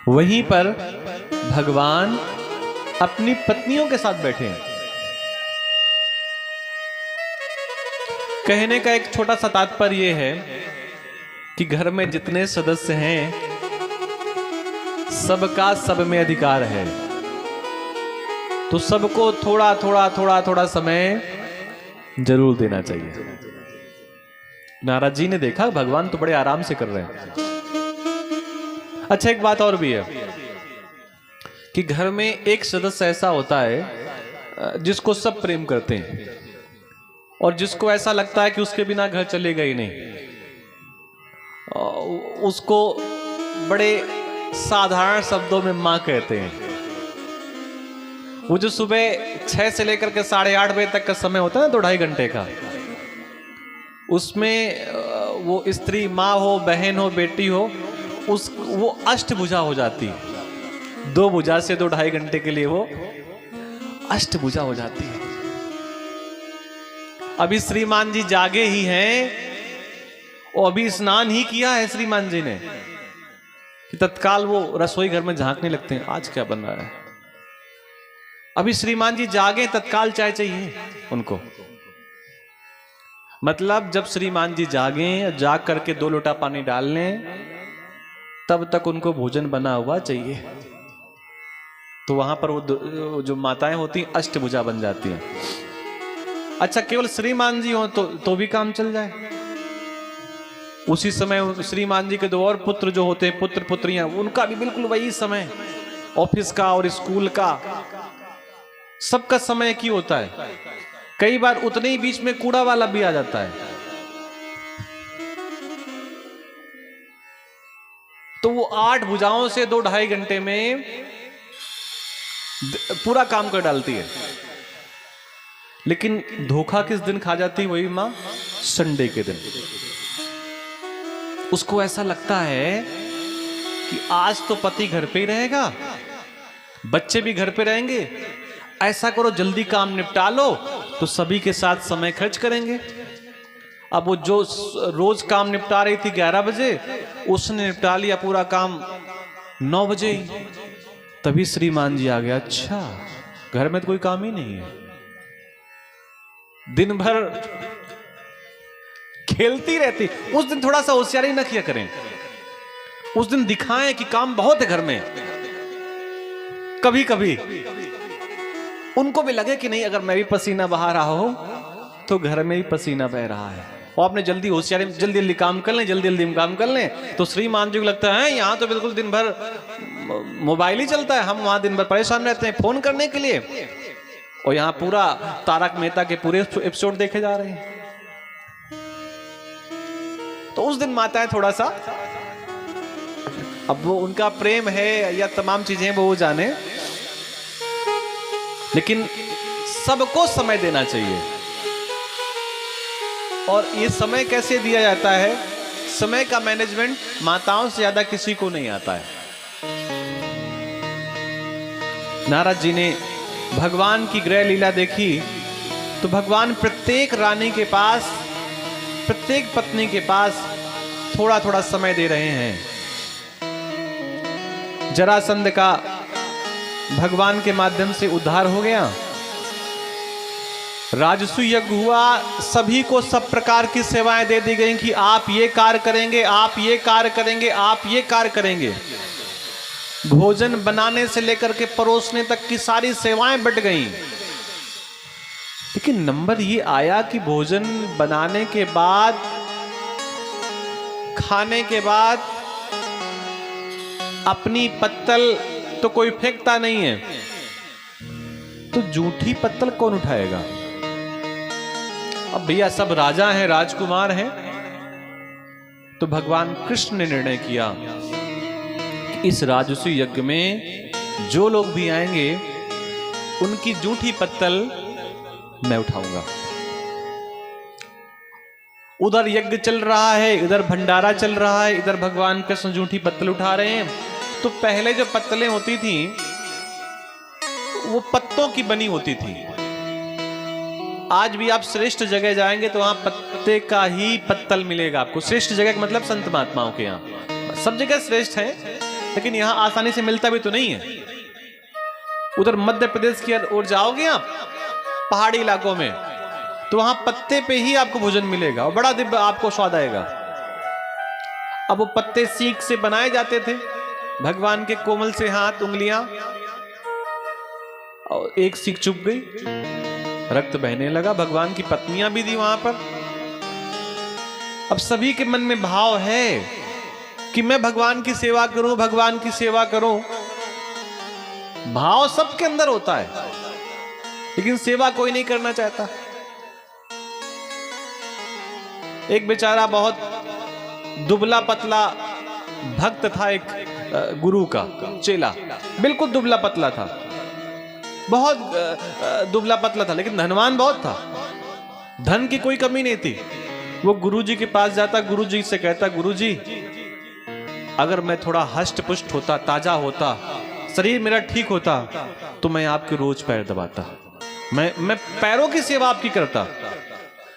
वहीं पर भगवान अपनी पत्नियों के साथ बैठे हैं। कहने का एक छोटा सा तात्पर्य है कि घर में जितने सदस्य हैं सबका सब में अधिकार है, तो सबको थोड़ा थोड़ा समय जरूर देना चाहिए। नारद जी ने देखा भगवान तो बड़े आराम से कर रहे हैं। अच्छा, एक बात और भी है कि घर में एक सदस्य ऐसा होता है जिसको सब प्रेम करते हैं और जिसको ऐसा लगता है कि उसके बिना घर चलेगा ही नहीं। उसको बड़े साधारण शब्दों में मां कहते हैं। वो जो सुबह 6 से लेकर के 8:30 बजे तक का समय होता है ना, 2-2.5 घंटे का, उसमें वो स्त्री माँ हो, बहन हो, बेटी हो, वो अष्टभुजा हो जाती है। 2 भुजा से 2-2.5 घंटे के लिए वो अष्टभुजा हो जाती है। अभी श्रीमान जी जागे ही हैं और अभी स्नान ही किया है श्रीमान जी ने कि तत्काल वो रसोई घर में झांकने लगते हैं, आज क्या बन रहा है। अभी श्रीमान जी जागे, तत्काल चाय चाहिए उनको। मतलब जब श्रीमान जी जागे, जाग करके 2 लोटा पानी डाल लें, तब तक उनको भोजन बना हुआ चाहिए। तो वहां पर वो जो माताएं होती हैं अष्टभुजा बन जाती हैं। अच्छा, केवल श्रीमान जी हो तो भी काम चल जाए। उसी समय श्रीमान जी के 2 और पुत्र जो होते हैं, पुत्र पुत्रियां, उनका भी बिल्कुल वही समय, ऑफिस का और स्कूल का, सबका समय की होता है। कई बार उतने ही बीच में कूड़ा वाला भी आ जाता है, तो वो 8 भुजाओं से 2-2.5 घंटे में पूरा काम कर डालती है। लेकिन धोखा किस दिन खा जाती है वही मां? संडे के दिन। उसको ऐसा लगता है कि आज तो पति घर पे ही रहेगा, बच्चे भी घर पे रहेंगे, ऐसा करो जल्दी काम निपटा लो तो सभी के साथ समय खर्च करेंगे। अब वो जो रोज काम निपटा रही थी 11 बजे, उसने निपटा लिया पूरा काम 9 बजे ही। तभी श्रीमान जी आ गया, अच्छा घर में तो कोई काम ही नहीं है, दिन भर खेलती रहती। उस दिन थोड़ा सा होशियारी न किया करें, उस दिन दिखाएं कि काम बहुत है घर में। कभी कभी उनको भी लगे कि नहीं, अगर मैं भी पसीना बहा रहा हूं तो घर में भी पसीना बह रहा है, और आपने जल्दी होशियारी जल्दी जल्दी काम कर लें, जल्दी जल्दी काम कर लें। तो श्रीमान जी को लगता है यहाँ तो बिल्कुल दिन भर मोबाइल ही चलता है, हम वहां दिन भर परेशान रहते हैं फोन करने के लिए, और यहाँ पूरा तारक मेहता के पूरे एपिसोड देखे जा रहे हैं। तो उस दिन माताएं थोड़ा सा, अब वो उनका प्रेम है या तमाम चीजें वो जाने, लेकिन सबको समय देना चाहिए। और ये समय कैसे दिया जाता है? समय का मैनेजमेंट माताओं से ज्यादा किसी को नहीं आता है। नारद जी ने भगवान की गृह लीला देखी तो भगवान प्रत्येक रानी के पास, प्रत्येक पत्नी के पास थोड़ा थोड़ा समय दे रहे हैं। जरासंध का भगवान के माध्यम से उद्धार हो गया, राजसूय यज्ञ हुआ, सभी को सब प्रकार की सेवाएं दे दी गई कि आप ये कार्य करेंगे, आप ये कार्य करेंगे, आप ये कार्य करेंगे। भोजन बनाने से लेकर के परोसने तक की सारी सेवाएं बट गई। लेकिन नंबर ये आया कि भोजन बनाने के बाद, खाने के बाद अपनी पत्तल तो कोई फेंकता नहीं है, तो जूठी पत्तल कौन उठाएगा? अब भैया सब राजा हैं, राजकुमार हैं, तो भगवान कृष्ण ने निर्णय किया कि इस राजसूय यज्ञ में जो लोग भी आएंगे उनकी जूठी पत्तल मैं उठाऊंगा। उधर यज्ञ चल रहा है, इधर भंडारा चल रहा है, इधर भगवान कृष्ण जूठी पत्तल उठा रहे हैं। तो पहले जो पत्तलें होती थी वो पत्तों की बनी होती थी। आज भी आप श्रेष्ठ जगह जाएंगे तो वहां पत्ते का ही पत्तल मिलेगा आपको। श्रेष्ठ जगह का मतलब संत महात्माओं के यहाँ, सब जगह श्रेष्ठ है, लेकिन यहां आसानी से मिलता भी तो नहीं है। उधर मध्य प्रदेश की ओर जाओगे आप पहाड़ी इलाकों में, तो वहां पत्ते पे ही आपको भोजन मिलेगा और बड़ा दिव्य आपको स्वाद आएगा। अब वो पत्ते सीख से बनाए जाते थे, भगवान के कोमल से हाथ उंगलियां, और एक सीख चुप गई, रक्त बहने लगा। भगवान की पत्नियां भी थी वहां पर। अब सभी के मन में भाव है कि मैं भगवान की सेवा करूं, भगवान की सेवा करूं। भाव सबके अंदर होता है, लेकिन सेवा कोई नहीं करना चाहता। एक बेचारा बहुत दुबला पतला भक्त था, एक गुरु का चेला, बिल्कुल दुबला पतला था, बहुत दुबला पतला था, लेकिन धनवान बहुत था। धन की कोई कमी नहीं थी। वो गुरुजी के पास जाता, गुरुजी से कहता, गुरुजी अगर मैं थोड़ा हष्ट पुष्ट होता, ताजा होता, शरीर मेरा ठीक होता, तो मैं आपके रोज पैर दबाता, मैं पैरों की सेवा आपकी करता।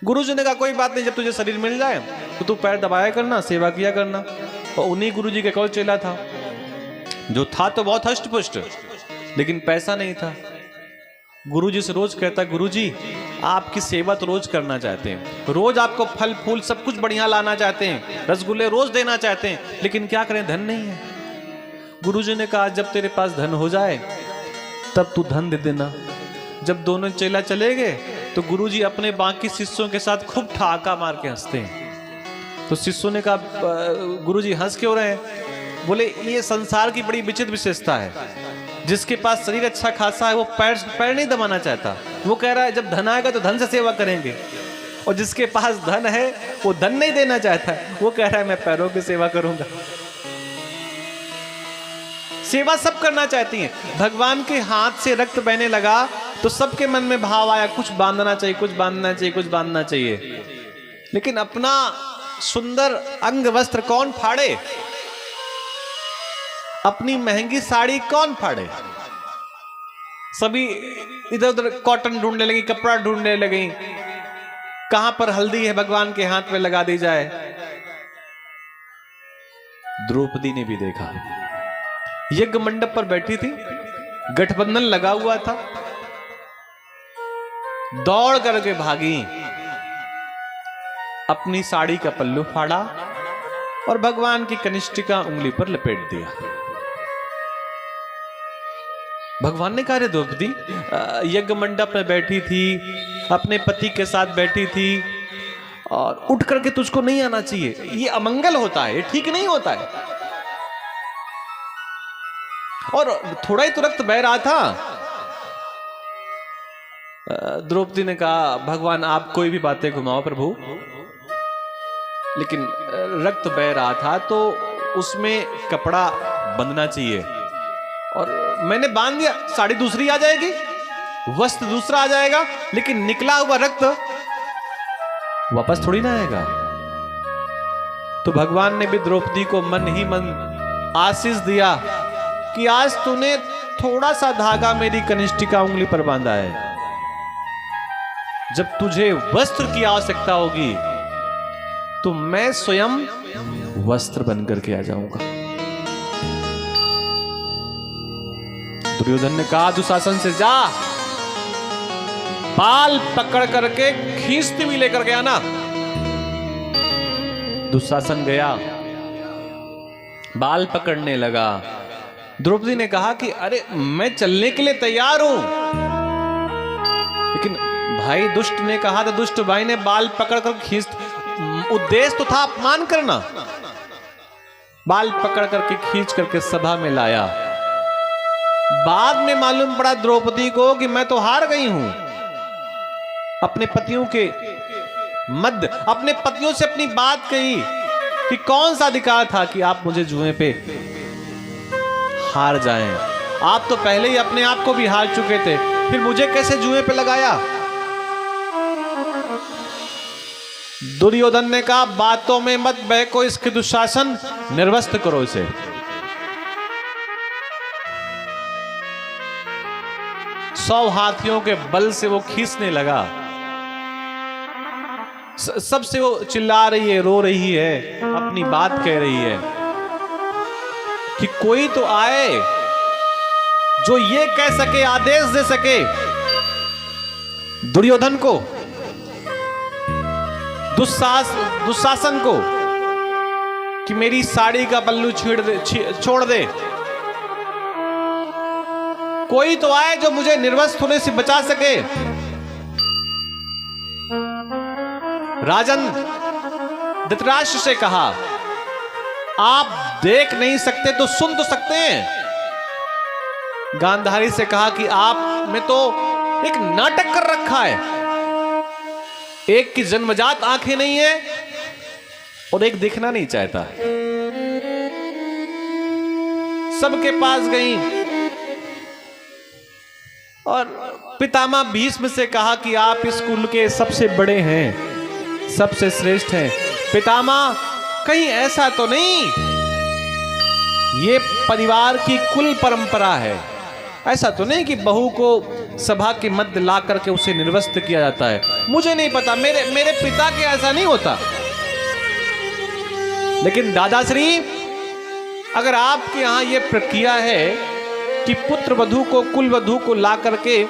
गुरुजी ने कहा कोई बात नहीं, जब तुझे शरीर मिल जाए तो तू पैर दबाया करना, सेवा किया करना। और उन्हीं गुरुजी के कौन चेला था, जो था तो बहुत हष्ट पुष्ट, लेकिन पैसा नहीं था। गुरुजी से रोज कहता, गुरुजी आपकी सेवा तो रोज करना चाहते हैं, रोज आपको फल फूल सब कुछ बढ़िया लाना चाहते हैं, रसगुल्ले रोज देना चाहते हैं, लेकिन क्या करें, धन नहीं है। गुरुजी ने कहा जब तेरे पास धन हो जाए तब तू धन दे देना। जब दोनों चेला चले गए तो गुरुजी अपने बाकी शिष्यों के साथ खूब ठहाका मार के हंसते हैं। तो शिष्यों ने कहा गुरुजी हंस क्यों रहे हैं? बोले ये संसार की बड़ी विचित्र विशेषता है, जिसके पास शरीर अच्छा खासा है वो पैर नहीं दबाना चाहता। वो कह रहा है जब धन आएगा तो धन से सेवा करेंगे, और जिसके पास धन है वो धन नहीं देना चाहता है, वो कह रहा है मैं पैरों की सेवा करूंगा। सेवा सब करना चाहती हैं। भगवान के हाथ से रक्त बहने लगा तो सबके मन में भाव आया, कुछ बांधना चाहिए, कुछ बांधना चाहिए, कुछ बांधना चाहिए। लेकिन अपना सुंदर अंग वस्त्र कौन फाड़े, अपनी महंगी साड़ी कौन फाड़े? सभी इधर उधर कॉटन ढूंढने लगी, कपड़ा ढूंढने लगी, कहां पर हल्दी है भगवान के हाथ में लगा दी जाए। द्रौपदी ने भी देखा, यज्ञ मंडप पर बैठी थी, गठबंधन लगा हुआ था, दौड़ करके भागी, अपनी साड़ी का पल्लू फाड़ा और भगवान की कनिष्ठिका उंगली पर लपेट दिया। भगवान ने कहा, द्रौपदी यज्ञ मंडप में बैठी थी, अपने पति के साथ बैठी थी, और उठ करके तुझको नहीं आना चाहिए, ये अमंगल होता है, ये ठीक नहीं होता है। और थोड़ा ही तो रक्त बह रहा था। द्रौपदी ने कहा, भगवान आप कोई भी बातें घुमाओ प्रभु, लेकिन रक्त बह रहा था तो उसमें कपड़ा बंधना चाहिए, और मैंने बांध दिया, साड़ी दूसरी आ जाएगी, वस्त्र दूसरा आ जाएगा, लेकिन निकला हुआ रक्त वापस थोड़ी ना आएगा। तो भगवान ने भी द्रौपदी को मन ही मन आशीष दिया कि आज तूने थोड़ा सा धागा मेरी कनिष्ठिका उंगली पर बांधा है, जब तुझे वस्त्र की आवश्यकता होगी तो मैं स्वयं वस्त्र बनकर के आ जाऊंगा। दुर्योधन ने कहा, दुशासन से जा, बाल पकड़ करके खींचती हुई लेकर के आना। दुशासन गया, बाल पकड़ने लगा। द्रौपदी ने कहा कि अरे मैं चलने के लिए तैयार हूं, लेकिन भाई दुष्ट ने कहा था, दुष्ट भाई ने बाल पकड़कर खींच, उद्देश्य तो था अपमान करना। बाल पकड़ करके खींच करके सभा में लाया। बाद में मालूम पड़ा द्रौपदी को कि मैं तो हार गई हूं। अपने पतियों के मध्य अपने पतियों से अपनी बात कही कि कौन सा अधिकार था कि आप मुझे जुए पे हार जाएं। आप तो पहले ही अपने आप को भी हार चुके थे, फिर मुझे कैसे जुए पे लगाया। दुर्योधन ने कहा, बातों में मत बहको इसके दुशासन, निर्वस्त्र करो इसे। सौ हाथियों के बल से वो खींचने लगा। सबसे वो चिल्ला रही है, रो रही है, अपनी बात कह रही है। कि कोई तो आए जो ये कह सके, आदेश दे सके दुर्योधन को, दुशासन को, कि मेरी साड़ी का पल्लू छोड़ दे। कोई तो आए जो मुझे निर्वस्त्र होने से बचा सके। राजन धृतराष्ट्र से कहा, आप देख नहीं सकते तो सुन तो सकते हैं। गांधारी से कहा कि आप में तो एक नाटक कर रखा है, एक की जन्मजात आंखें नहीं है और एक दिखना नहीं चाहता। सबके पास गई और पितामह भीष्म से कहा कि आप इस कुल के सबसे बड़े हैं, सबसे श्रेष्ठ हैं। पितामह, कहीं ऐसा तो नहीं, ये परिवार की कुल परंपरा है, ऐसा तो नहीं कि बहू को सभा के मध्य ला करके उसे निर्वस्त्र किया जाता है। मुझे नहीं पता, मेरे पिता के ऐसा नहीं होता। लेकिन दादाश्री, अगर आपके यहां यह प्रक्रिया है कि पुत्र वधू को, कुल वधू को ला करके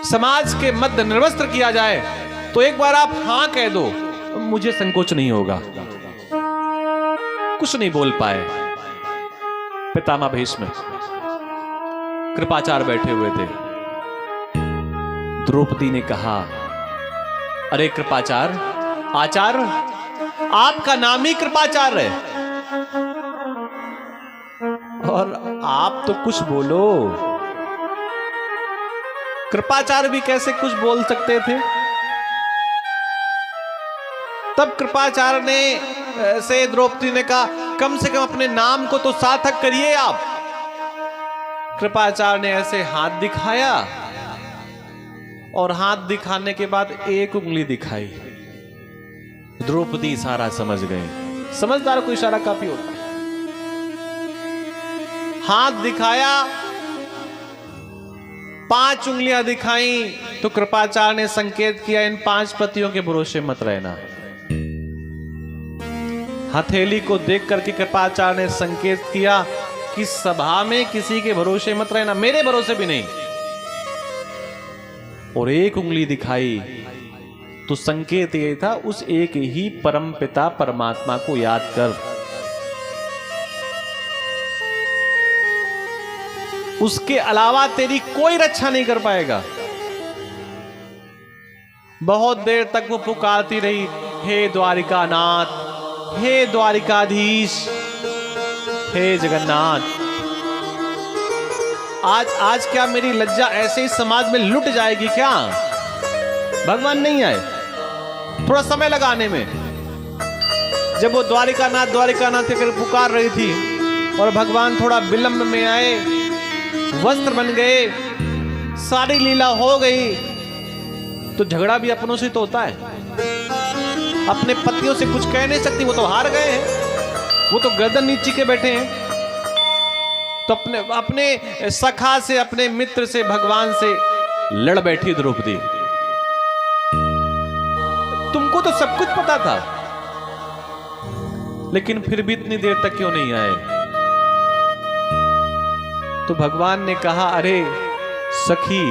समाज के मध्य निर्वस्त्र किया जाए, तो एक बार आप हां कह दो, मुझे संकोच नहीं होगा। कुछ नहीं बोल पाए पितामह भीष्म। कृपाचार्य बैठे हुए थे। द्रौपदी ने कहा, अरे कृपाचार्य, आचार्य, आपका नाम ही कृपाचार्य है और आप तो कुछ बोलो। कृपाचार्य भी कैसे कुछ बोल सकते थे? तब कृपाचार्य ने से द्रौपदी ने कहा, कम से कम अपने नाम को तो सार्थक करिए आप। कृपाचार्य ने ऐसे हाथ दिखाया और हाथ दिखाने के बाद एक उंगली दिखाई। द्रौपदी इशारा समझ गए। समझदार को इशारा काफी होता है। हाथ दिखाया, 5 उंगलियां दिखाई, तो कृपाचार्य ने संकेत किया, इन 5 पतियों के भरोसे मत रहना। हथेली को देख करके कृपाचार्य ने संकेत किया कि सभा में किसी के भरोसे मत रहना, मेरे भरोसे भी नहीं। और एक उंगली दिखाई तो संकेत यह था, उस एक ही परम पिता परमात्मा को याद कर। उसके अलावा तेरी कोई रक्षा नहीं कर पाएगा। बहुत देर तक वो पुकारती रही, हे द्वारिकानाथ, हे द्वारिकाधीश, हे जगन्नाथ। आज क्या मेरी लज्जा ऐसे ही समाज में लुट जाएगी क्या? भगवान नहीं आए, थोड़ा समय लगाने में। जब वो द्वारिकानाथ द्वारिकानाथ कर पुकार रही थी और भगवान थोड़ा विलंब में आए, वस्त्र बन गए, सारी लीला हो गई, तो झगड़ा भी अपनों से तो होता है। अपने पतियों से कुछ कह नहीं सकती, वो तो हार गए हैं, वो तो गर्दन नीचे के बैठे हैं। तो अपने सखा से, अपने मित्र से, भगवान से लड़ बैठी द्रौपदी। तुमको तो सब कुछ पता था, लेकिन फिर भी इतनी देर तक क्यों नहीं आए? तो भगवान ने कहा, अरे सखी,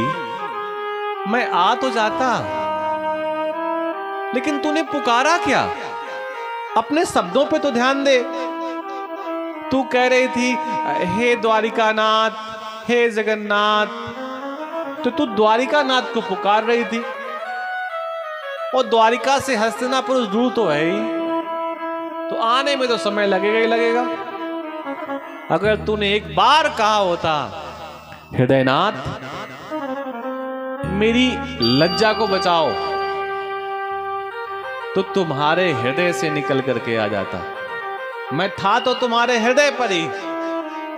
मैं आ तो जाता, लेकिन तूने पुकारा क्या? अपने शब्दों पे तो ध्यान दे। तू कह रही थी, हे द्वारिकानाथ, हे जगन्नाथ, तो तू द्वारिकानाथ को पुकार रही थी, और द्वारिका से हस्तिनापुर दूर तो है ही, तो आने में तो समय लगेगा ही लगेगा। अगर तूने एक बार कहा होता, हृदयनाथ, मेरी लज्जा को बचाओ, तो तुम्हारे हृदय से निकल करके आ जाता। मैं था तो तुम्हारे हृदय पर ही,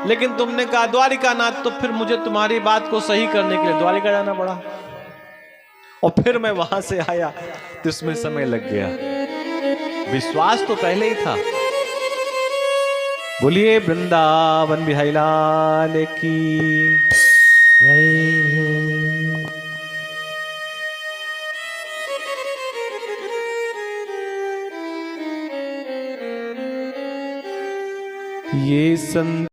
लेकिन तुमने कहा द्वारिकानाथ, तो फिर मुझे तुम्हारी बात को सही करने के लिए द्वारिका जाना पड़ा, और फिर मैं वहां से आया तो इसमें समय लग गया। विश्वास तो पहले ही था। बोलिए वृंदावन बिहारी लाल की जय। ये